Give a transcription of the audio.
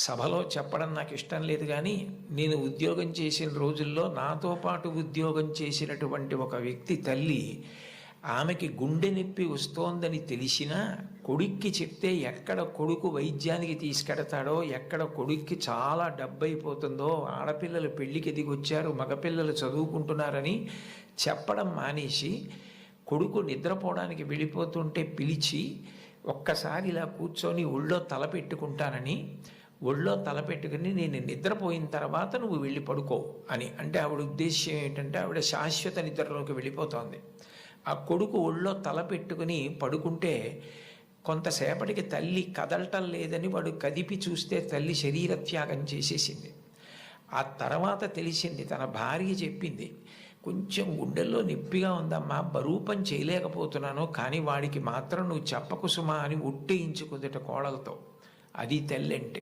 సభలో చెప్పడం నాకు ఇష్టం లేదు, కానీ నేను ఉద్యోగం చేసిన రోజుల్లో నాతో పాటు ఉద్యోగం చేసినటువంటి ఒక వ్యక్తి తల్లి, ఆమెకి గుండె నొప్పి వస్తోందని తెలిసినా కొడుక్కి చెప్తే ఎక్కడ కొడుకు వైద్యానికి తీసుకెడతాడో, ఎక్కడ కొడుక్కి చాలా డబ్బైపోతుందో, ఆడపిల్లలు పెళ్ళికి ఎదిగొచ్చారు, మగపిల్లలు చదువుకుంటున్నారని చెప్పడం మానేసి కొడుకు నిద్రపోవడానికి వెళ్ళిపోతుంటే పిలిచి ఒక్కసారి ఇలా కూర్చొని ఒళ్ళో తల పెట్టుకుంటానని, ఒళ్ళో తలపెట్టుకుని నేను నిద్రపోయిన తర్వాత నువ్వు వెళ్ళి పడుకో అని అంటే ఆవిడ ఉద్దేశ్యం ఏంటంటే ఆవిడ శాశ్వత నిద్రలోకి వెళ్ళిపోతోంది. ఆ కొడుకు ఒళ్ళో తల పెట్టుకుని పడుకుంటే కొంతసేపటికి తల్లి కదలటం లేదని వాడు కదిపి చూస్తే తల్లి శరీర త్యాగం చేసేసింది. ఆ తర్వాత తెలిసింది, తన భార్య చెప్పింది, కొంచెం గుండెల్లో నొప్పిగా ఉందమ్మా, బరువు పని చేయలేకపోతున్నాను, కానీ వాడికి మాత్రం నువ్వు చెప్పకు సుమా అని ఒట్టేయించుకుందట కోడలతో. అది తల్లి అంటే.